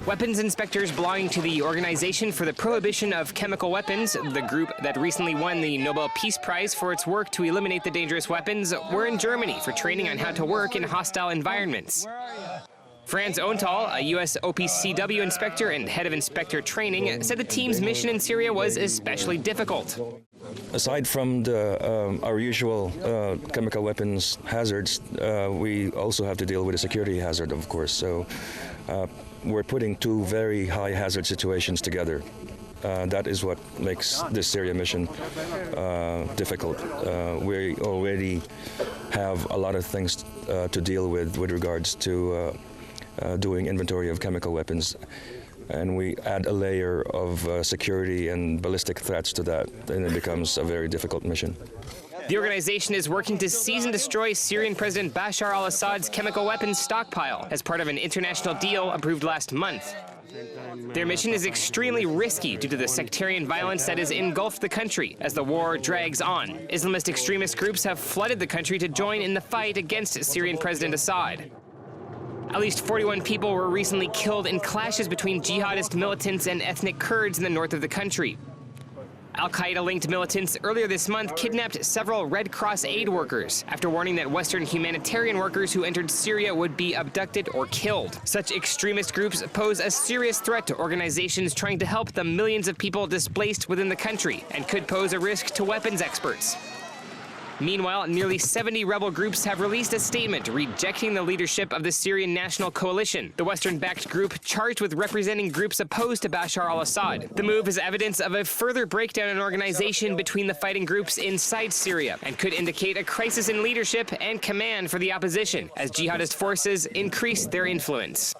Weapons inspectors belonging to the Organization for the Prohibition of Chemical Weapons, the group that recently won the Nobel Peace Prize for its work to eliminate the dangerous weapons, were in Germany for training on how to work in hostile environments. Franz Ontal, a U.S. OPCW inspector and head of inspector training, said the team's mission in Syria was especially difficult. Aside from our usual chemical weapons hazards, we also have to deal with a security hazard, of course. So we're putting two very high hazard situations together. That is what makes this Syria mission difficult. We already have a lot of things to deal with regards to doing inventory of chemical weapons, and we add a layer of security and ballistic threats to that, and it becomes a very difficult mission. The organization is working to seize and destroy Syrian President Bashar al-Assad's chemical weapons stockpile as part of an international deal approved last month. Their mission is extremely risky due to the sectarian violence that has engulfed the country as the war drags on. Islamist extremist groups have flooded the country to join in the fight against Syrian President Assad. At least 41 people were recently killed in clashes between jihadist militants and ethnic Kurds in the north of the country. Al-Qaeda-linked militants earlier this month kidnapped several Red Cross aid workers after warning that Western humanitarian workers who entered Syria would be abducted or killed. Such extremist groups pose a serious threat to organizations trying to help the millions of people displaced within the country and could pose a risk to weapons experts. Meanwhile, nearly 70 rebel groups have released a statement rejecting the leadership of the Syrian National Coalition, the Western-backed group charged with representing groups opposed to Bashar al-Assad. The move is evidence of a further breakdown in organization between the fighting groups inside Syria and could indicate a crisis in leadership and command for the opposition as jihadist forces increase their influence.